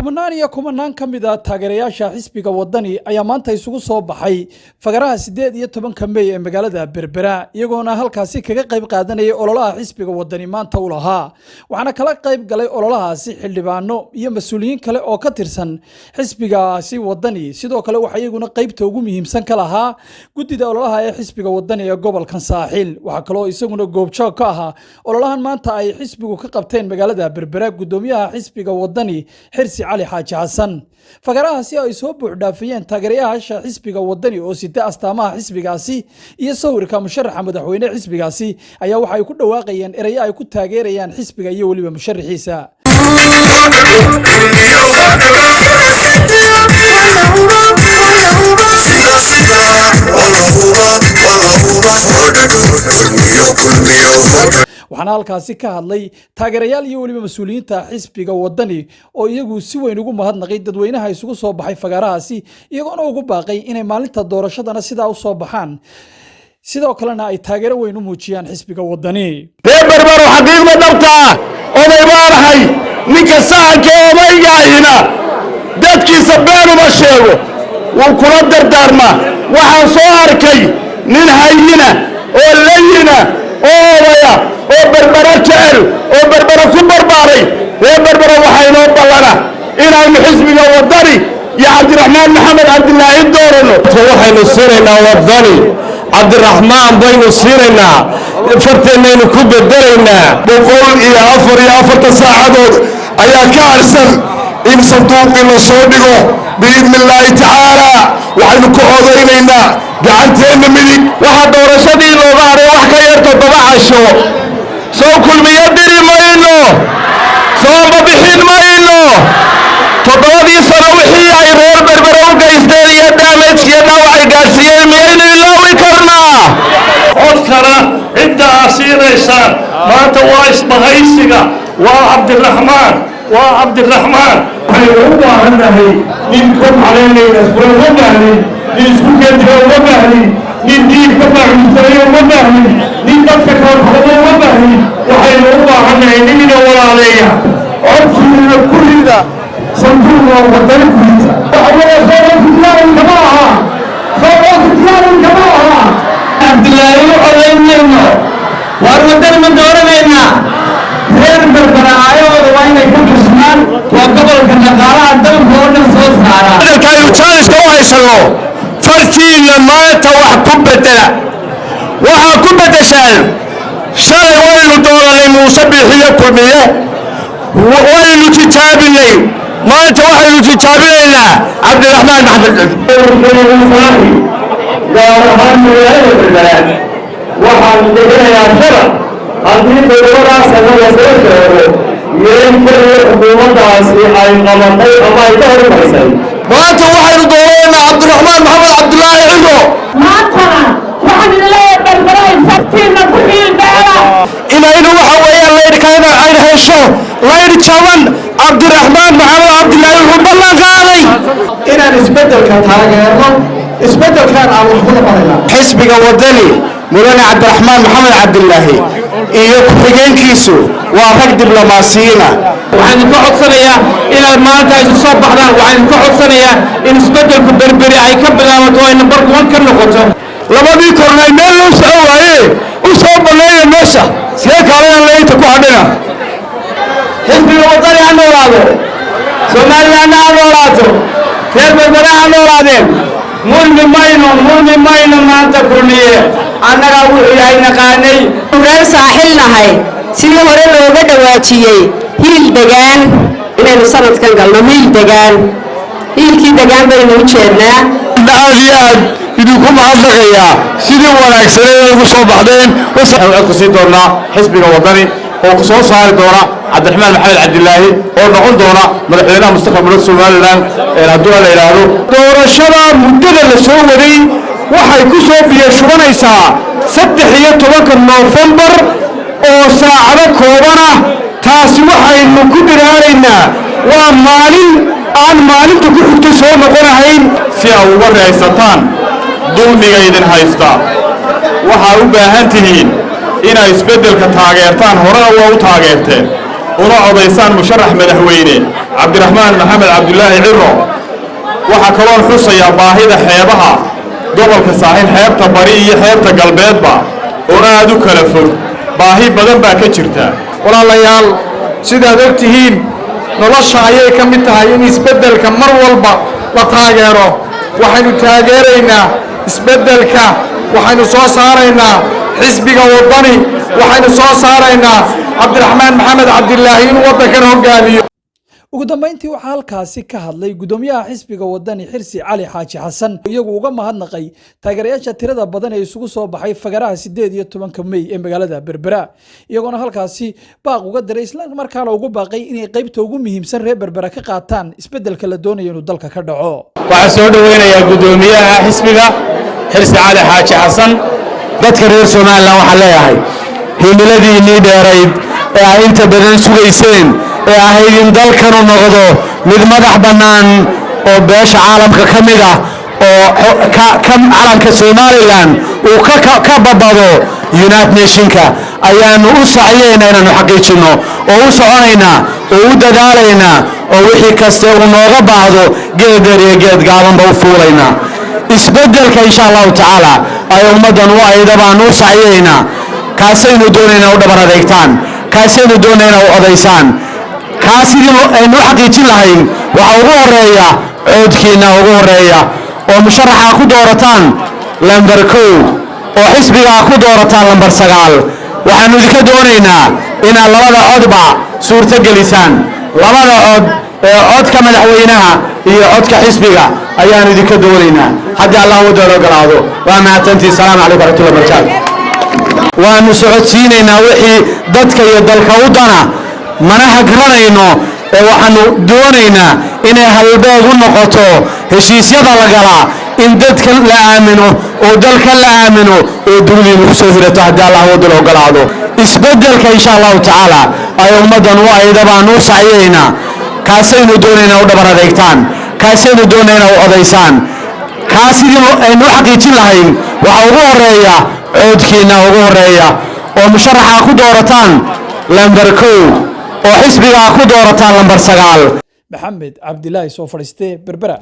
kumanaan ka mid ah taageerayaasha xisbiga wadani ayaa maanta isugu soo baxay fagaraha 18 May ee magaalada Berbera iyagoona halkaasi kaga qayb qaadanayay ololaha xisbiga wadani maanta u lahaa waxaana kala qayb galay ololahaasi xildhibaano iyo mas'uuliyiin kale oo ka tirsan xisbigaasi wadani sidoo kale waxa iyaguna qaybta ugu muhiimsan ka lahaa gudida ololaha ee xisbiga wadani ee gobolka Saaxil waxa kale oo isaguna goobjoog ka ahaa ololahan maanta ay xisbigu ka qabteen magaalada Berbera gudoomiyaha xisbiga wadani Xirsi علي حاج حسن فقراها سي ay soo buux dhaafiyeen taageerayaasha xisbiga wadani oo sida astaamaha xisbigaasi iyo sawirka musharaxa madaxweyne xisbigaasi ayaa waxa ay ku dhawaaqayeen erey ay ku taageerayaan xisbiga iyo waliba musharaxiisa waxaana halkaasi ka hadlay taageerayaal iyo waliba mas'uuliyiinta xisbiga wadani oo iyagu si weyn ugu mahadnaqay dadweynaha isugu soo baxay fagarahaasi iyagoona ugu baaqay inay maalinta doorashadana sidaa u soo baxaan sidoo kalena ay taageero weyn u muujiyaan xisbiga wadani berbero xaqiiqda dhabta oday baarahay ninka sahanka odaygahina dadkiisa been uma sheego wuu kula dardaarma waxaan soo arkay nin hayina oo layina oo odaya oo berbero jecel oo berbero ku barbaaray berbero waxay noo ballana inaynu xisbiga wadani iyo cabdiraxmaan maxamed cabdilaahi doorano waxaynu siinaynaa wadani cabdiraxmaan baynu siinaynaa farteennaynu ku bedelaynaa 104 saacadood ayaa ka harsan in sanduuqii la soo dhigo biidni illaahi tacaala waxaynu ku odaynaynaa gacanteenna midig waxa doorashadii looga haray wax ka yar 7 casho soo kulmiyo diri mayno soo mabixin mayno 7 sano wixii ay reer berbero u geysteen iyo damage-iyo dhaawacay gaarsiiyeen miyaynu ilaawi karnaa codkana cidda asiinaysaan maanta waa isbahaysiga waa cabdiraxmaan waxaynu u baahannahay nin kor caleynayna isfura uma baahnin nin isku keentira uma baahnin nin diinka baaxuusanaya uma baahnin nin dadka kalaxdama uma baahnin waxaynu u baahannahay ninina walaaleeya codkiina kurida sanduuqa wadani kurida kama aha cabdilaahi u codaynayno waar wadani ma dooranayna reer berbera aayahooda waa inay ka gashaan waa gobolka dhaqaalaha dalka oo dhan soo saara dalkaynu jaaliska u haysanno fartiinna maanta wax ku bedela waxaa ku bedeshaan shalay waynu dooranay muuse bixiyo kulmiye waynu tijaabinay maanta waxaynu tijaabinaynaa cabdiraxmaan maxamed gaar ahaan magaalada berbera waxaan deganayaa shala haddii berberaas anaga soo sheego meel keliya xukuumaddaasi ay qabatay ama ay ka hormaysay maanta waxaynu doonaynaa cabdiraxmaan maxamed cabdilaahi cigo maantana waxaan idinleeyahay berberay fartiinna ku xiilbeela inaynu waxa weeyaan laydhkayna ayna hesho laydh jaban cabdiraxmaan maxamed cabdilaahi wuxuu ballan qaaday inaan isbeddelka taageerno isbeddelkan aan wax ku noqonaynaa xisbiga wadani mudane cabdiraxmaan maxamed cabdilaahi iyo ku-xigeenkiisu waa rag diblomaasiyiina waxaan ka codsanayaa inaad maanta isu soo baxdaan waxaan ka codsanayaa in isbeddelku berberi ay ka bilaabato ay number 1 ka noqoto labadii kornay meel loo soo waaye u soo banneeya meesha sidee kaalayaan leynta ku hadhina xisbiga wadani ha noolaado somalilandna ha noolaato reer berbera ha noolaadeen mulmi mayno maanta kulmiye annaga wuxuu yahay naqaanay reer saaxil nahay sidii hore looga dhawaajiyey hiil degaan inaynu sanadkan galno hiilkii degaan baynu u jeednaa aad iyo aad idinku mahadnaqayaa sidii wanaagsanay ugu soo baxdeen waxaan ku sii doonaa xisbiga wadani oo ku soo saari doona cabdiraxmaan maxamed cabdilaahi oo noqon doona madaxweynaha mustaqbalka Soomaaliland hadduu la yiraahdo doorashada muddada la soo waday waxay ku soo biyashubanaysaa 13 November oo saacado kooban ah taasi waxaynu ku diraaraynaa waa maalin aan maalinta ku xigta soo noqonahayn si aad uga raaysataan dulmiga idin haysta waxaa u baahan tihiin inay isbeddelka taageertaan horena waa u taageerteen una codaysaan musharax madaxweyne cabdiraxmaan maxamed cabdulaahi ciro waxaa kaloon xusayaa baahida xeebaha gobolka saaxiil xeebta bari iyo xeebta galbeedba oo aad u kala fog baahi badan baa ka jirta walaalayaal sidaad og tihiin nolosha ayay ka mid tahay in isbeddelka mar walba la taageero waxaynu taageeraynaa isbeddelka waxaynu soo saaraynaa xisbiga waddani waxaynu soo saaraynaa cabdiraxmaan maxamed cabdilaahi inuu waddankan hogaamiyo ugu dambeyntii waxaa halkaasi ka hadlay gudoomiyaha xisbiga wadani xirsi cali xaaji xasan iyagu uga mahadnaqay taageerayaasha tirada badan ee isugu soo baxay fagaraha 18 May ee magaalada Berbera iyagoona halkaasi baaq uga diray isla markaana ugu baaqay inay qaybta ugu muhiimsan reer Berbera ka qaataan isbedelka la doonayo inuu dalka ka dhaco waxaa soo dhaweynaya gudoomiyaha xisbiga xirsi cali xaaji xasan dadka reer Soomaaliland waxa leeyahay himiladii dheerayd ee ay inta badan sugayseen ee ahayd in dalkanu noqdo mid madax bannaan oo beesha caalamka ka mid ah oo calanka Soomaaliland uu ka babado United Nationka ayaanu u sacyeynaa inaanu xaqiijino oo u soconaynaa oo u dadaalaynaa oo wixii kasta uu nooga baahdo geed dheer iyo geed gaabanba u fuulaynaa isbeddelka insha Allah taala ay ummadan u ayda baan u sacyeynaa kaasaynu doonaynaa u dhabar adeegtaan kaasaynu doonaynaa u odaysaan kaasidi aynu xaqiijin lahayn waxa ugu horeeya codkiina ugu horeeya oo musharaxa ku doorataan lambar 1 oo xisbiga ku doorataan lambar 9 waxaanu idinka doonaynaa inaad labada codba suurta gelisaan labada cod ee codka madaxweynaha iyo codka xisbiga ayaanu idinka doonaynaa haddii Allah uu doorogalaado waa mahadsantii salaamu calaykum warahmatullahi wabarakatuh waanu socodsiinaynaa wixii dadka iyo dalka u dana mana hagranayno ee waxaanu doonaynaa inay halbeeg u noqoto heshiisyada la galaa in dadka la aamino oo dalka la aamino oo dunida ku soo hirato haddii Allah uu dul ogolaado isbeddelka insha Allah taala ay ummadan u ayda baan u sacyeynaa kaasaynu doonaynaa u dhabar adeegtaan kaasaynu doonaynaa u odaysaan kaasidi aynu xaqiijin lahayn waxa ugu horeeya codkiina ugu horeeya oo musharaxa ku doorataan lambar 1 oo xisbiga ku doorataan lambar 9 maxamed cabdilaahi soo fadhiistay Berbera